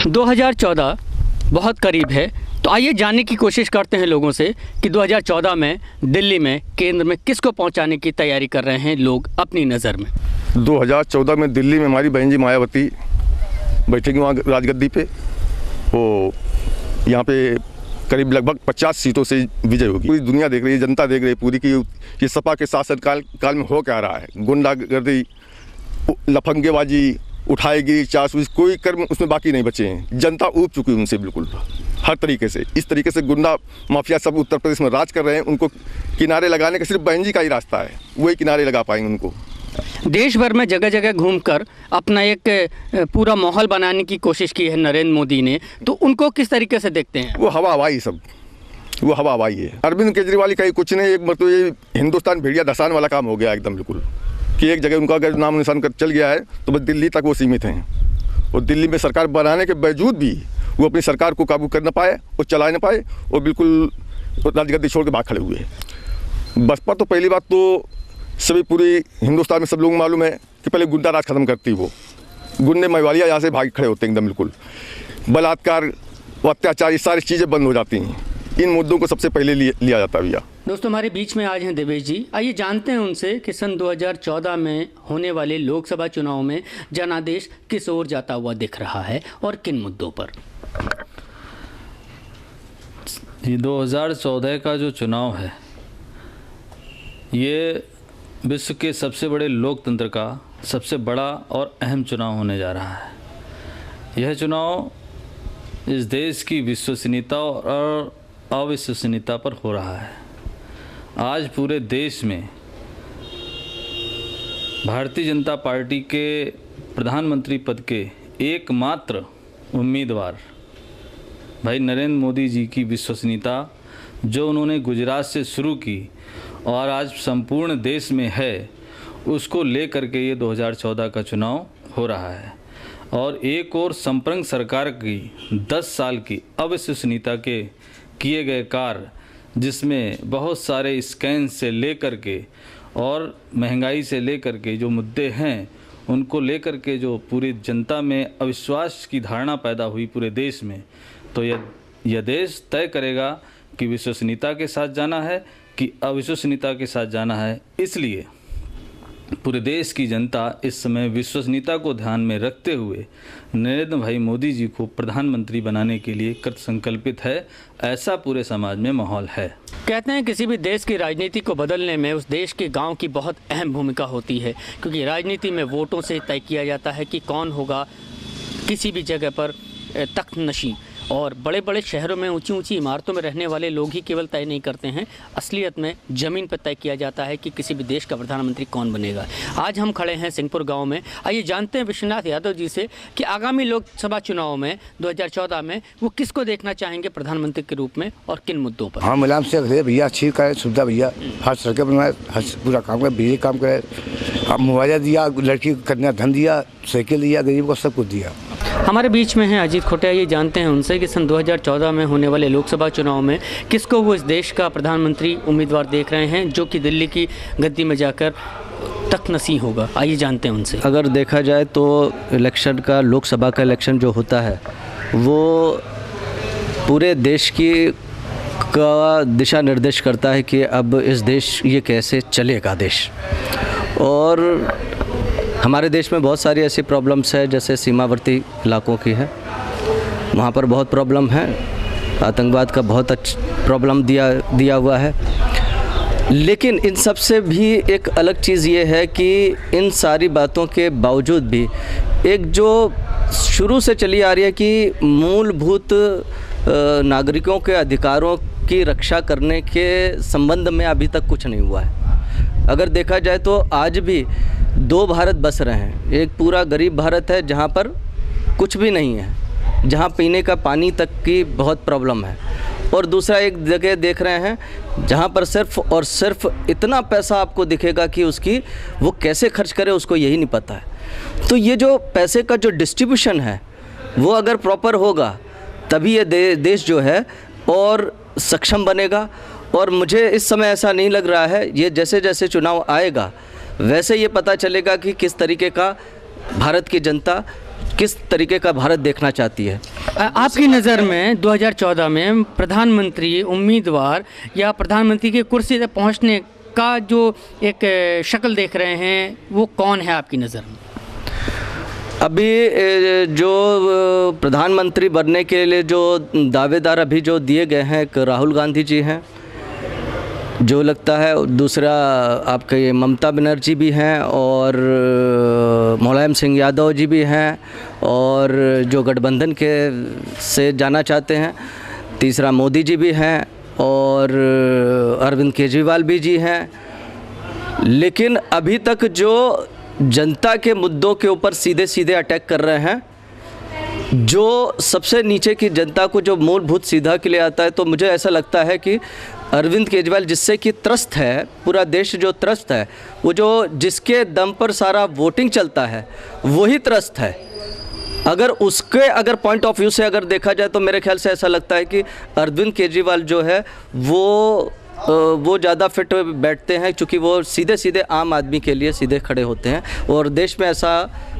2014 बहुत करीब है, तो आइए जानने की कोशिश करते हैं लोगों से कि 2014 में दिल्ली में केंद्र में किसको पहुंचाने की तैयारी कर रहे हैं लोग अपनी नज़र में। 2014 में दिल्ली में हमारी बहन जी मायावती बैठेंगी वहाँ राजगद्दी पे। वो यहाँ पे करीब लगभग 50 सीटों से विजय होगी। पूरी दुनिया देख रही है, जनता देख रही है पूरी की ये सपा के शासनकाल में हो क्या रहा है। गुंडागर्दी, लफंगेबाजी, उठाएगी, चासूस, कोई कर्म उसमें बाकी नहीं बचे हैं। जनता ऊब चुकी है उनसे बिल्कुल हर तरीके से। इस तरीके से गुंडा माफिया सब उत्तर प्रदेश में राज कर रहे हैं। उनको किनारे लगाने का सिर्फ बहन जी का ही रास्ता है, वही किनारे लगा पाएंगे उनको। देश भर में जगह जगह घूमकर अपना एक पूरा माहौल बनाने की कोशिश की है नरेंद्र मोदी ने, तो उनको किस तरीके से देखते हैं? वो हवा हवाई सब, वो हवा हवाई है। अरविंद केजरीवाल का ही कुछ नहीं, एक मतलब ये हिंदुस्तान भेड़िया धसान वाला काम हो गया एकदम बिल्कुल, कि एक जगह उनका अगर नाम निशान कर चल गया है तो बस दिल्ली तक वो सीमित हैं। और दिल्ली में सरकार बनाने के बावजूद भी वो अपनी सरकार को काबू कर न पाए और चला न पाए और बिल्कुल राजगद्दी छोड़ के भाग खड़े हुए। बसपा तो पहली बात तो सभी पूरी हिंदुस्तान में सब लोगों को मालूम है कि पहले गुंडा राज खत्म करती वो। गुंडे मवालिया यहाँ से भाग खड़े होते हैं एकदम बिल्कुल। बलात्कार, अत्याचार, ये सारी चीज़ें बंद हो जाती हैं। इन मुद्दों को सबसे पहले लिया जाता है भैया। दोस्तों, हमारे बीच में आज हैं देवेश जी। आइए जानते हैं उनसे कि सन 2014 में होने वाले लोकसभा चुनाव में जनादेश किस ओर जाता हुआ दिख रहा है और किन मुद्दों पर। ये 2014 का जो चुनाव है, ये विश्व के सबसे बड़े लोकतंत्र का सबसे बड़ा और अहम चुनाव होने जा रहा है। यह चुनाव इस देश की विश्वसनीयता और अविश्वसनीयता पर हो रहा है। आज पूरे देश में भारतीय जनता पार्टी के प्रधानमंत्री पद के एकमात्र उम्मीदवार भाई नरेंद्र मोदी जी की विश्वसनीयता, जो उन्होंने गुजरात से शुरू की और आज संपूर्ण देश में है, उसको लेकर के ये 2014 का चुनाव हो रहा है। और एक और संप्रंग सरकार की 10 साल की अविश्वसनीयता के किए गए कार्य, जिसमें बहुत सारे स्कैम से लेकर के और महंगाई से लेकर के जो मुद्दे हैं, उनको लेकर के जो पूरी जनता में अविश्वास की धारणा पैदा हुई पूरे देश में, तो यह देश तय करेगा कि विश्वसनीयता के साथ जाना है कि अविश्वसनीयता के साथ जाना है। इसलिए पूरे देश की जनता इस समय विश्वसनीयता को ध्यान में रखते हुए नरेंद्र भाई मोदी जी को प्रधानमंत्री बनाने के लिए कृत संकल्पित है। ऐसा पूरे समाज में माहौल है। कहते हैं किसी भी देश की राजनीति को बदलने में उस देश के गांव की बहुत अहम भूमिका होती है, क्योंकि राजनीति में वोटों से तय किया जाता है कि कौन होगा किसी भी जगह पर तख्त नशीं। और बड़े बड़े शहरों में ऊंची ऊंची इमारतों में रहने वाले लोग ही केवल तय नहीं करते हैं, असलियत में ज़मीन पर तय किया जाता है कि किसी भी देश का प्रधानमंत्री कौन बनेगा। आज हम खड़े हैं सिंहपुर गांव में। आइए जानते हैं विश्वनाथ यादव जी से कि आगामी लोकसभा चुनाव में 2014 में वो किसको देखना चाहेंगे प्रधानमंत्री के रूप में और किन मुद्दों पर। हाँ, मुलायम से भैया, अच्छी करे सुविधा भैया, हर सड़कें बनवाए, हर पूरा काम करे, बिजली काम करे, अब मुआवजा दिया, लड़की कन्या धन दिया, साइकिल दिया, गरीब को सब कुछ दिया। हमारे बीच में हैं अजीत खोटिया। ये जानते हैं उनसे कि सन 2014 में होने वाले लोकसभा चुनाव में किसको वो इस देश का प्रधानमंत्री उम्मीदवार देख रहे हैं जो कि दिल्ली की गद्दी में जाकर तख्त नसीं होगा। आइए जानते हैं उनसे। अगर देखा जाए तो इलेक्शन का, लोकसभा का इलेक्शन जो होता है वो पूरे देश की का दिशा निर्देश करता है कि अब इस देश ये कैसे चलेगा देश। और हमारे देश में बहुत सारी ऐसी प्रॉब्लम्स है, जैसे सीमावर्ती इलाकों की है, वहाँ पर बहुत प्रॉब्लम है। आतंकवाद का बहुत प्रॉब्लम दिया हुआ है। लेकिन इन सब से भी एक अलग चीज़ ये है कि इन सारी बातों के बावजूद भी एक जो शुरू से चली आ रही है कि मूलभूत नागरिकों के अधिकारों की रक्षा करने के संबंध में अभी तक कुछ नहीं हुआ है। अगर देखा जाए तो आज भी 2 भारत बस रहे हैं। एक पूरा गरीब भारत है जहाँ पर कुछ भी नहीं है, जहाँ पीने का पानी तक की बहुत प्रॉब्लम है, और दूसरा एक जगह देख रहे हैं जहाँ पर सिर्फ और सिर्फ इतना पैसा आपको दिखेगा कि उसकी वो कैसे खर्च करे उसको यही नहीं पता है। तो ये जो पैसे का जो डिस्ट्रीब्यूशन है वो अगर प्रॉपर होगा तभी ये देश जो है और सक्षम बनेगा। और मुझे इस समय ऐसा नहीं लग रहा है, ये जैसे जैसे चुनाव आएगा वैसे ये पता चलेगा कि किस तरीके का भारत की जनता किस तरीके का भारत देखना चाहती है। आपकी नज़र में 2014 में प्रधानमंत्री उम्मीदवार या प्रधानमंत्री की कुर्सी तक पहुंचने का जो एक शक्ल देख रहे हैं वो कौन है आपकी नज़र में? अभी जो प्रधानमंत्री बनने के लिए जो दावेदार अभी जो दिए गए हैं, एक राहुल गांधी जी हैं जो लगता है, दूसरा आपके ममता बनर्जी भी हैं और मुलायम सिंह यादव जी भी हैं और जो गठबंधन के से जाना चाहते हैं, तीसरा मोदी जी भी हैं और अरविंद केजरीवाल भी जी हैं। लेकिन अभी तक जो जनता के मुद्दों के ऊपर सीधे सीधे अटैक कर रहे हैं, जो सबसे नीचे की जनता को जो मूलभूत सीधा के लिए आता है, तो मुझे ऐसा लगता है कि अरविंद केजरीवाल जिससे कि त्रस्त है, पूरा देश जो त्रस्त है, वो जो जिसके दम पर सारा वोटिंग चलता है वही त्रस्त है। अगर पॉइंट ऑफ व्यू से अगर देखा जाए तो मेरे ख्याल से ऐसा लगता है कि अरविंद केजरीवाल जो है वो ज़्यादा फिट बैठते हैं, क्योंकि वो सीधे सीधे आम आदमी के लिए सीधे खड़े होते हैं और देश में ऐसा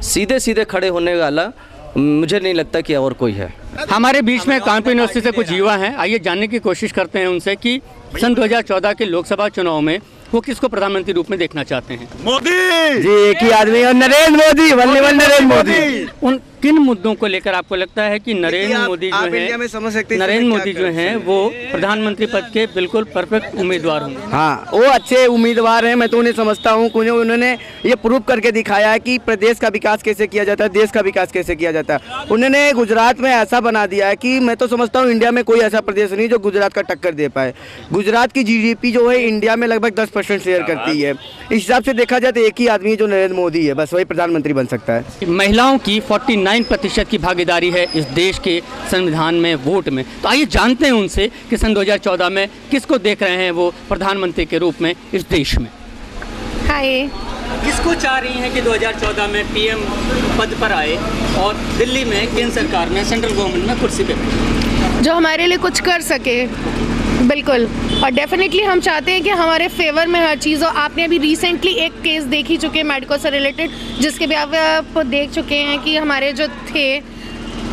सीधे सीधे खड़े होने वाला मुझे नहीं लगता कि और कोई है। हमारे बीच में कानपुर यूनिवर्सिटी से कुछ युवा हैं, आइए जानने की कोशिश करते हैं उनसे कि सन 2014 के लोकसभा चुनाव में वो किसको प्रधानमंत्री रूप में देखना चाहते हैं। मोदी जी, एक ही आदमी और नरेंद्र मोदी, वल्लभ नरेंद्र मोदी। उन किन मुद्दों को लेकर आपको लगता है कि नरेंद्र मोदी जो हैं वो प्रधानमंत्री पद के बिल्कुल परफेक्ट उम्मीदवार होंगे? हाँ, वो अच्छे उम्मीदवार हैं। मैं तो उन्हें समझता हूँ, उन्होंने ये प्रूव करके दिखाया है कि प्रदेश का विकास कैसे किया जाता है, देश का विकास कैसे किया जाता है। उन्होंने गुजरात में ऐसा बना दिया है कि मैं तो समझता हूँ इंडिया में कोई ऐसा प्रदेश नहीं जो गुजरात का टक्कर दे पाए। गुजरात की GDP जो है इंडिया में लगभग 10% शेयर करती है। इस हिसाब से देखा जाए तो एक ही आदमी जो नरेंद्र मोदी है, बस वही प्रधानमंत्री बन सकता है। महिलाओं की 49% की भागीदारी है इस देश के संविधान में, वोट में। तो आइए जानते हैं उनसे कि सन 2014 में किसको देख रहे हैं वो प्रधानमंत्री के रूप में इस देश में। हाय, किसको चाह रही हैं कि 2014 में PM पद पर आए और दिल्ली में केंद्र सरकार में, सेंट्रल गवर्नमेंट में कुर्सी पे बैठे, जो हमारे लिए कुछ कर सके? बिल्कुल, और डेफिनेटली हम चाहते हैं कि हमारे फेवर में हर चीज़ हो। आपने अभी रिसेंटली एक केस देख ही चुके हैं मेडिको से रिलेटेड, जिसके भी आप देख चुके हैं कि हमारे जो थे,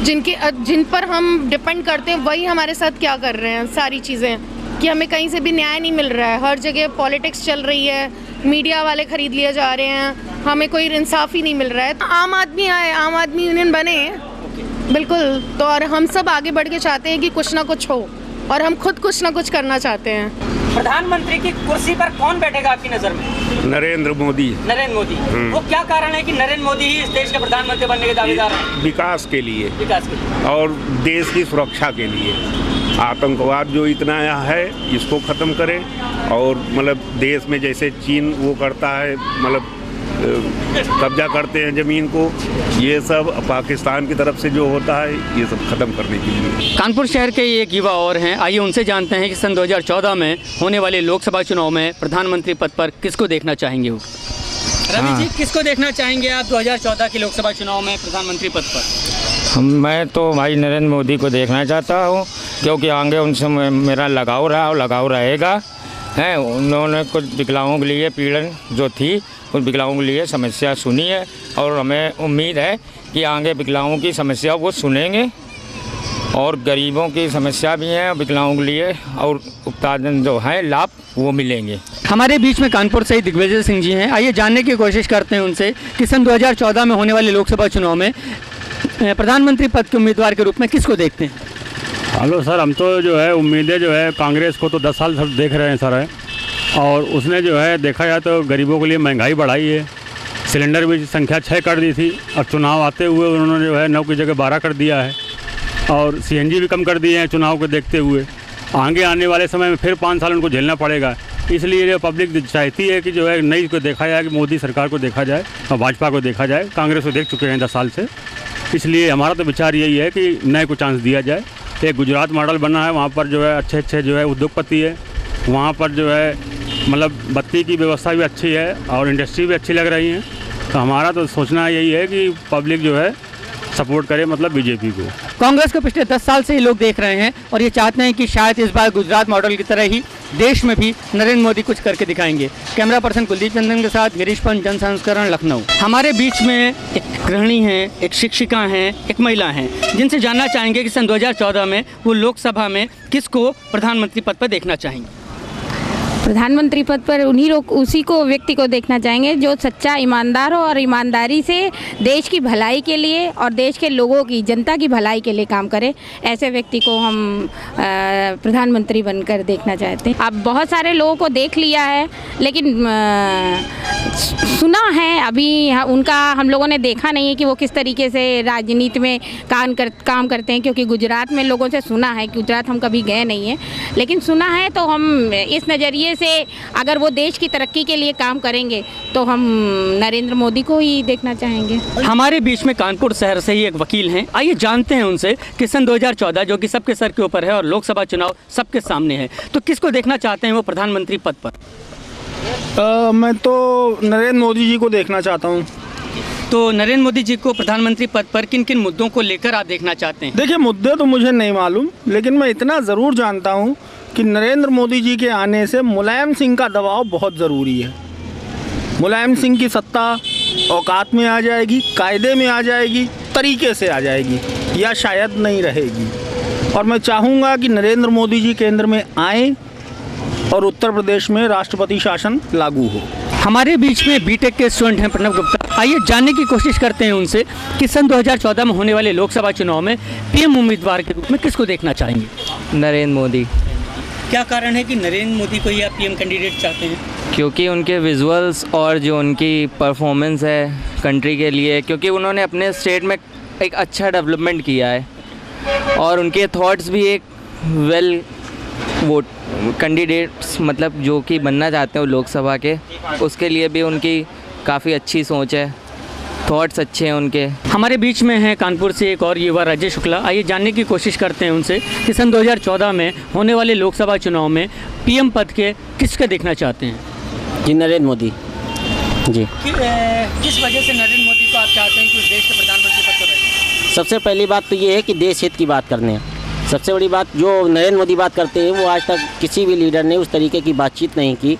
जिन पर हम डिपेंड करते हैं, वही हमारे साथ क्या कर रहे हैं। सारी चीज़ें कि हमें कहीं से भी न्याय नहीं मिल रहा है, हर जगह पॉलिटिक्स चल रही है, मीडिया वाले खरीद लिए जा रहे हैं, हमें कोई इंसाफ ही नहीं मिल रहा है। तो आम आदमी आए, आम आदमी यूनियन बने, बिल्कुल। तो और हम सब आगे बढ़ के चाहते हैं कि कुछ ना कुछ हो, और हम खुद कुछ ना कुछ करना चाहते हैं। प्रधानमंत्री की कुर्सी पर कौन बैठेगा आपकी नज़र में? नरेंद्र मोदी। नरेंद्र मोदी। वो क्या कारण है कि नरेंद्र मोदी ही इस देश के प्रधानमंत्री बनने के दावेदार हैं? विकास के लिए, विकास के लिए और देश की सुरक्षा के लिए। आतंकवाद जो इतना है इसको ख़त्म करें, और मतलब देश में जैसे चीन वो करता है, मतलब कब्जा करते हैं ज़मीन को, ये सब पाकिस्तान की तरफ से जो होता है ये सब ख़त्म करने के लिए। कानपुर शहर के एक युवा और हैं, आइए उनसे जानते हैं कि सन 2014 में होने वाले लोकसभा चुनाव में प्रधानमंत्री पद पर किसको देखना चाहेंगे वो? रवि जी, किसको देखना चाहेंगे आप 2014 के लोकसभा चुनाव में प्रधानमंत्री पद पर? मैं तो भाई नरेंद्र मोदी को देखना चाहता हूँ, क्योंकि आगे उनसे मेरा लगाव रहा और लगाव रहेगा। हैं, उन्होंने कुछ विकलांगों के लिए पीड़न जो थी, उन विकलांगों के लिए समस्या सुनी है, और हमें उम्मीद है कि आगे विकलांगों की समस्या वो सुनेंगे, और गरीबों की समस्या भी है विकलांगों के लिए, और उत्पादन जो है लाभ वो मिलेंगे। हमारे बीच में कानपुर से दिग्विजय सिंह जी हैं, आइए जानने की कोशिश करते हैं उनसे कि सन 2014 में होने वाले लोकसभा चुनाव में प्रधानमंत्री पद के उम्मीदवार के रूप में किसको देखते हैं? हेलो सर, हम तो जो है उम्मीदें जो है कांग्रेस को तो 10 साल से देख रहे हैं सर है, और उसने जो है देखा जाए तो गरीबों के लिए महंगाई बढ़ाई है। सिलेंडर भी संख्या 6 कर दी थी, और चुनाव आते हुए उन्होंने जो है 9 की जगह 12 कर दिया है, और CNG भी कम कर दिए हैं चुनाव को देखते हुए। आगे आने वाले समय में फिर 5 साल उनको झेलना पड़ेगा। इसलिए जो पब्लिक चाहती है कि जो है नई को देखा जाए, कि मोदी सरकार को देखा जाए और भाजपा को देखा जाए। कांग्रेस को देख चुके हैं 10 साल से, इसलिए हमारा तो विचार यही है कि नए को चांस दिया जाए। एक गुजरात मॉडल बना है, वहाँ पर जो है अच्छे जो है उद्योगपति है, वहाँ पर जो है मतलब बत्ती की व्यवस्था भी अच्छी है और इंडस्ट्री भी अच्छी लग रही है। तो हमारा तो सोचना यही है कि पब्लिक जो है सपोर्ट करे, मतलब बीजेपी को। कांग्रेस को पिछले 10 साल से ही लोग देख रहे हैं और ये चाहते हैं कि शायद इस बार गुजरात मॉडल की तरह ही देश में भी नरेंद्र मोदी कुछ करके दिखाएंगे। कैमरा पर्सन कुलदीप चंदन के साथ गिरीश पंत, जन संस्करण, लखनऊ। हमारे बीच में एक गृहिणी हैं, एक शिक्षिका हैं, एक महिला हैं, जिनसे जानना चाहेंगे कि सन 2014 में वो लोकसभा में किसको प्रधानमंत्री पद पर देखना चाहेंगे। प्रधानमंत्री पद पर उसी को व्यक्ति को देखना चाहेंगे जो सच्चा, ईमानदार हो और ईमानदारी से देश की भलाई के लिए और देश के लोगों की, जनता की भलाई के लिए काम करे। ऐसे व्यक्ति को हम प्रधानमंत्री बनकर देखना चाहते हैं। अब बहुत सारे लोगों को देख लिया है, लेकिन सुना है, अभी उनका हम लोगों ने देखा नहीं है कि वो किस तरीके से राजनीति में काम करते हैं, क्योंकि गुजरात में लोगों से सुना है। गुजरात हम कभी गए नहीं हैं, लेकिन सुना है। तो हम इस नज़रिए से अगर वो देश की तरक्की के लिए काम करेंगे तो हम नरेंद्र मोदी को ही देखना चाहेंगे। हमारे बीच में कानपुर शहर से ही एक वकील हैं, आइए जानते हैं उनसे कि सन 2014 जो कि सबके सर के ऊपर है और लोकसभा चुनाव सबके सामने है, तो किसको देखना चाहते हैं वो प्रधानमंत्री पद पर। मैं तो नरेंद्र मोदी जी को देखना चाहता हूँ। तो नरेंद्र मोदी जी को प्रधानमंत्री पद पर किन किन मुद्दों को लेकर आप देखना चाहते हैं। देखिए, मुद्दे तो मुझे नहीं मालूम, लेकिन मैं इतना ज़रूर जानता हूँ कि नरेंद्र मोदी जी के आने से मुलायम सिंह का दबाव बहुत ज़रूरी है। मुलायम सिंह की सत्ता औकात में आ जाएगी, कायदे में आ जाएगी, तरीके से आ जाएगी, या शायद नहीं रहेगी। और मैं चाहूँगा कि नरेंद्र मोदी जी केंद्र में आएँ और उत्तर प्रदेश में राष्ट्रपति शासन लागू हो। हमारे बीच में बीटेक के स्टूडेंट हैं प्रणव गुप्ता, आइए जानने की कोशिश करते हैं उनसे कि सन 2014 में होने वाले लोकसभा चुनाव में पीएम उम्मीदवार के रूप में किसको देखना चाहेंगे। नरेंद्र मोदी। क्या कारण है कि नरेंद्र मोदी को ही आप पीएम कैंडिडेट चाहते हैं। क्योंकि उनके विजुअल्स और जो उनकी परफॉर्मेंस है कंट्री के लिए, क्योंकि उन्होंने अपने स्टेट में एक अच्छा डेवलपमेंट किया है और उनके थॉट्स भी एक वेल वोट कैंडिडेट्स मतलब जो कि बनना चाहते हैं लोकसभा के, उसके लिए भी उनकी काफ़ी अच्छी सोच है, थॉट्स अच्छे हैं उनके। हमारे बीच में हैं कानपुर से एक और युवा राजेश शुक्ला, आइए जानने की कोशिश करते हैं उनसे कि सन 2014 में होने वाले लोकसभा चुनाव में पीएम पद के किसके देखना चाहते हैं। जी नरेंद्र मोदी जी। किस वजह से नरेंद्र मोदी को आप चाहते हैं कि उस देश के प्रधानमंत्री पद पर रहें। सबसे पहली बात तो ये है कि देश हित की बात करने हैं। सबसे बड़ी बात जो नरेंद्र मोदी बात करते हैं, वो आज तक किसी भी लीडर ने उस तरीके की बातचीत नहीं की,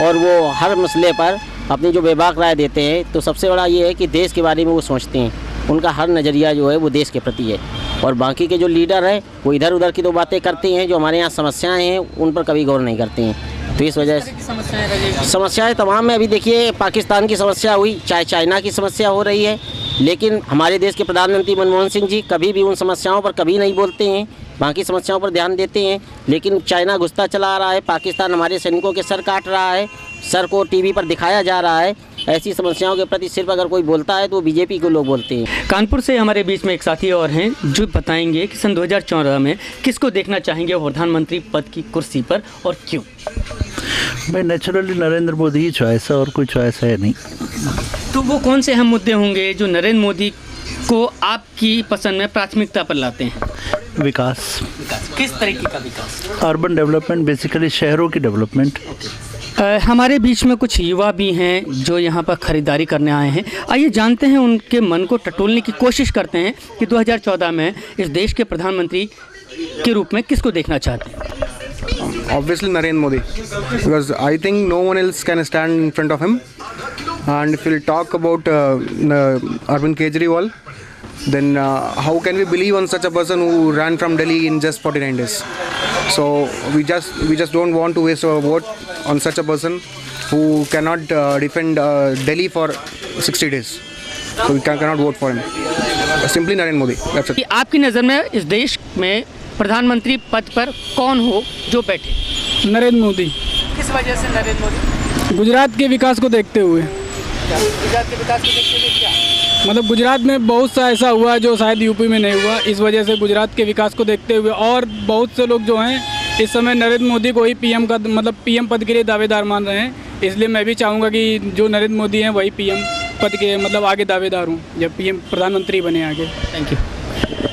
और वो हर मसले पर अपनी जो बेबाक राय देते हैं। तो सबसे बड़ा ये है कि देश के बारे में वो सोचते हैं, उनका हर नज़रिया जो है वो देश के प्रति है। और बाकी के जो लीडर हैं वो इधर उधर की तो बातें करते हैं, जो हमारे यहाँ समस्याएं हैं उन पर कभी गौर नहीं करते हैं। तो इस वजह से समस्याएं तमाम है। अभी देखिए, पाकिस्तान की समस्या हुई, चाहे चाइना की समस्या हो रही है, लेकिन हमारे देश के प्रधानमंत्री मनमोहन सिंह जी कभी भी उन समस्याओं पर कभी नहीं बोलते हैं, बाकी समस्याओं पर ध्यान देते हैं। लेकिन चाइना घुसता चला आ रहा है, पाकिस्तान हमारे सैनिकों के सर काट रहा है, सर को टीवी पर दिखाया जा रहा है। ऐसी समस्याओं के प्रति सिर्फ अगर कोई बोलता है तो वो बीजेपी को लोग बोलते हैं। कानपुर से हमारे बीच में एक साथी और हैं जो बताएंगे कि सन 2014 में किसको देखना चाहेंगे प्रधानमंत्री पद की कुर्सी पर और क्यों। भाई नेचुरली नरेंद्र मोदी ही चॉइस है, और कोई चॉइस है नहीं। तो वो कौन से अहम मुद्दे होंगे जो नरेंद्र मोदी को आपकी पसंद में प्राथमिकता पर लाते हैं। विकास। किस तरीके का विकास। अर्बन डेवलपमेंट, बेसिकली शहरों की डेवलपमेंट। हमारे बीच में कुछ युवा भी हैं जो यहाँ पर ख़रीदारी करने आए हैं, आइए जानते हैं उनके मन को टटोलने की कोशिश करते हैं कि 2014 में इस देश के प्रधानमंत्री के रूप में किसको देखना चाहते हैं। Obviously Narendra Modi, because I think no one else can stand in front of him. And if we'll talk about Arvind Kejriwal, then how can we believe on such a person who ran from Delhi in just 49 days? So we just don't want to waste our vote on such a person who cannot defend Delhi for 60 days. So we cannot vote for him. Simply Narendra Modi. That's it. आपकी नज़र में इस देश में प्रधानमंत्री पद पर कौन हो जो बैठे। नरेंद्र मोदी। किस वजह से नरेंद्र मोदी। गुजरात के विकास को देखते हुए। गुजरात के विकास को देखते हुए क्या मतलब गुजरात में बहुत सा ऐसा हुआ जो शायद यूपी में नहीं हुआ, इस वजह से गुजरात के विकास को देखते हुए। और बहुत से लोग जो हैं इस समय नरेंद्र मोदी को ही पीएम पद के लिए दावेदार मान रहे हैं, इसलिए मैं भी चाहूँगा कि जो नरेंद्र मोदी हैं वही पीएम पद के आगे दावेदार हूँ जब पीएम प्रधानमंत्री बने आगे। Thank you.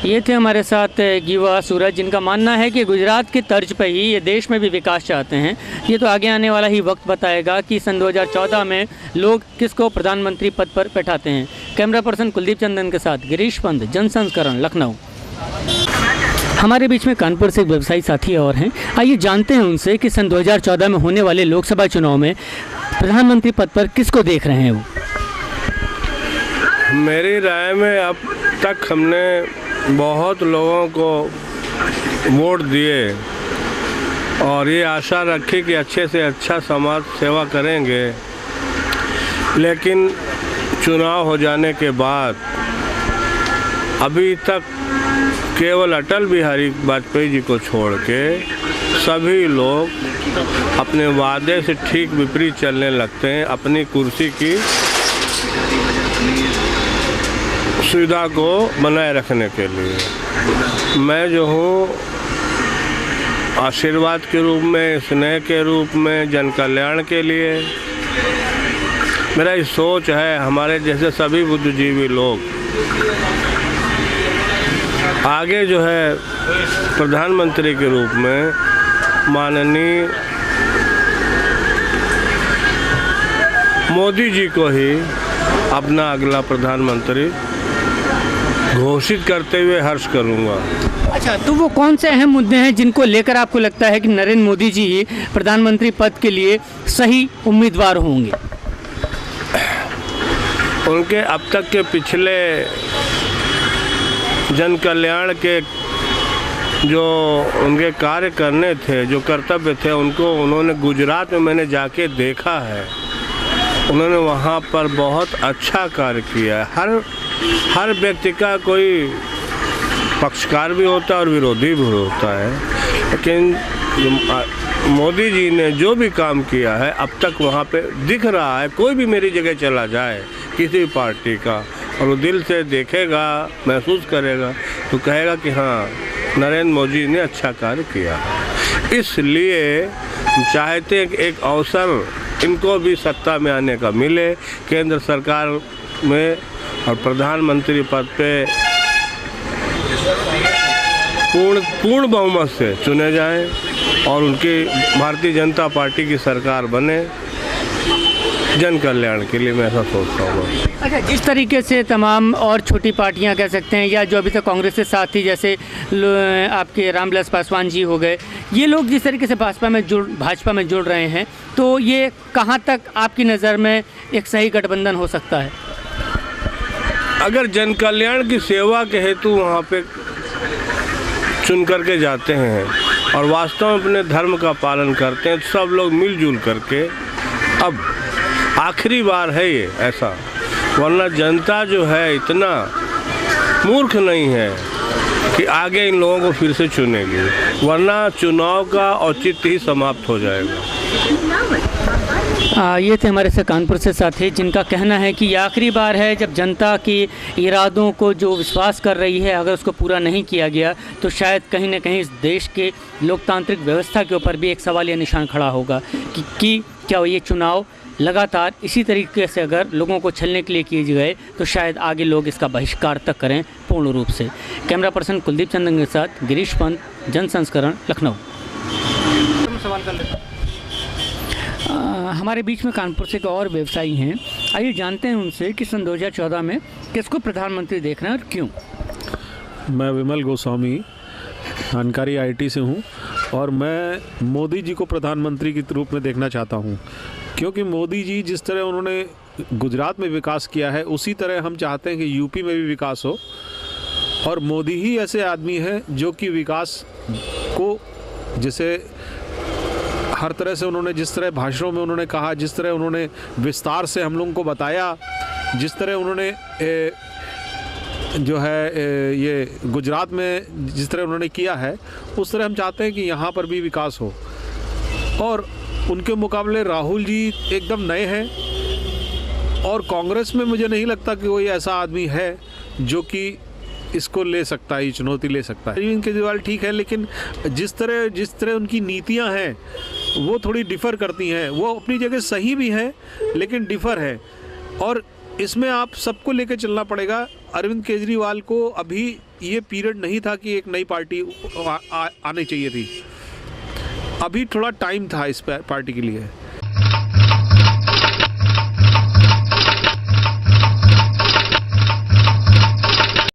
ये थे हमारे साथ युवा सूरज, जिनका मानना है कि गुजरात की तर्ज पर ही ये देश में भी विकास चाहते हैं। ये तो आगे आने वाला ही वक्त बताएगा कि सन 2014 में लोग किसको प्रधानमंत्री पद पर बैठाते हैं। कैमरा पर्सन कुलदीप चंदन के साथ गिरीश पंत, जन संस्करण, लखनऊ। हमारे बीच में कानपुर से एक व्यवसायी साथी और हैं, आइए जानते हैं उनसे कि सन 2014 में होने वाले लोकसभा चुनाव में प्रधानमंत्री पद पर किसको देख रहे हैं वो। मेरी राय में अब तक हमने बहुत लोगों को वोट दिए और ये आशा रखी कि अच्छे से अच्छा समाज सेवा करेंगे, लेकिन चुनाव हो जाने के बाद अभी तक केवल अटल बिहारी वाजपेयी जी को छोड़ के सभी लोग अपने वादे से ठीक विपरीत चलने लगते हैं अपनी कुर्सी की सुविधा को बनाए रखने के लिए। मैं जो हूँ आशीर्वाद के रूप में, स्नेह के रूप में, जन कल्याण के लिए, मेरा ये सोच है हमारे जैसे सभी बुद्धिजीवी लोग आगे जो है प्रधानमंत्री के रूप में माननीय मोदी जी को ही अपना अगला प्रधानमंत्री घोषित करते हुए हर्ष करूंगा। अच्छा, तो वो कौन से अहम मुद्दे हैं जिनको लेकर आपको लगता है कि नरेंद्र मोदी जी ही प्रधानमंत्री पद के लिए सही उम्मीदवार होंगे? उनके अब तक के पिछले जन कल्याण के जो उनके कार्य करने थे, जो कर्तव्य थे, उनको उन्होंने गुजरात में मैंने जाके देखा है। उन्होंने वहाँ पर बहुत अच्छा कार्य किया है। हर व्यक्ति का कोई पक्षकार भी होता है और विरोधी भी होता है, लेकिन मोदी जी ने जो भी काम किया है अब तक वहाँ पे दिख रहा है। कोई भी मेरी जगह चला जाए किसी भी पार्टी का और वो दिल से देखेगा, महसूस करेगा तो कहेगा कि हाँ, नरेंद्र मोदी ने अच्छा कार्य किया है। इसलिए हम चाहते हैं कि एक अवसर इनको भी सत्ता में आने का मिले, केंद्र सरकार में और प्रधानमंत्री पद पे पूर्ण बहुमत से चुने जाएं और उनकी भारतीय जनता पार्टी की सरकार बने। जन कल्याण के लिए मैं ऐसा सोचता हूँ। अच्छा, जिस तरीके से तमाम और छोटी पार्टियां कह सकते हैं या जो अभी तक कांग्रेस के साथ थी, जैसे आपके रामविलास पासवान जी हो गए, ये लोग जिस तरीके से भाजपा में जुड़ रहे हैं, तो ये कहां तक आपकी नज़र में एक सही गठबंधन हो सकता है? अगर जन कल्याण की सेवा के हेतु वहाँ पे चुन करके जाते हैं और वास्तव में अपने धर्म का पालन करते हैं, तो सब लोग मिलजुल करके, अब आखिरी बार है ये ऐसा, वरना जनता जो है इतना मूर्ख नहीं है कि आगे इन लोगों को फिर से चुनेगी, वरना चुनाव का औचित्य ही समाप्त हो जाएगा। ये थे हमारे से कानपुर से साथी जिनका कहना है कि ये आखिरी बार है जब जनता के इरादों को जो विश्वास कर रही है, अगर उसको पूरा नहीं किया गया तो शायद कहीं ना कहीं इस देश के लोकतांत्रिक व्यवस्था के ऊपर भी एक सवालिया निशान खड़ा होगा कि क्या ये चुनाव लगातार इसी तरीके से अगर लोगों को छलने के लिए किए गए तो शायद आगे लोग इसका बहिष्कार तक करें पूर्ण रूप से। कैमरा पर्सन कुलदीप चंदन के साथ गिरीश पंत, जन संस्करण, लखनऊ। सवाल कर लेता हमारे बीच में कानपुर से एक और व्यवसायी हैं, आइए जानते हैं उनसे कि सन 2014 में किसको प्रधानमंत्री देख रहे हैं और क्यों। मैं विमल गोस्वामी जानकारी आईटी से हूं और मैं मोदी जी को प्रधानमंत्री के रूप में देखना चाहता हूं, क्योंकि मोदी जी जिस तरह उन्होंने गुजरात में विकास किया है उसी तरह हम चाहते हैं कि यूपी में भी विकास हो। और मोदी ही ऐसे आदमी हैं जो कि विकास को जैसे हर तरह से उन्होंने, जिस तरह भाषणों में उन्होंने कहा, जिस तरह उन्होंने विस्तार से हम लोगों को बताया, जिस तरह उन्होंने जो है ये गुजरात में जिस तरह उन्होंने किया है, उस तरह हम चाहते हैं कि यहाँ पर भी विकास हो। और उनके मुकाबले राहुल जी एकदम नए हैं और कांग्रेस में मुझे नहीं लगता कि कोई ऐसा आदमी है जो कि इसको ले सकता है, ये चुनौती ले सकता है। अरविंद केजरीवाल ठीक है, लेकिन जिस तरह उनकी नीतियां हैं वो थोड़ी डिफ़र करती हैं। वो अपनी जगह सही भी हैं लेकिन डिफ़र है, और इसमें आप सबको लेकर चलना पड़ेगा। अरविंद केजरीवाल को अभी ये पीरियड नहीं था कि एक नई पार्टी आनी चाहिए थी, अभी थोड़ा टाइम था इस पार्टी के लिए।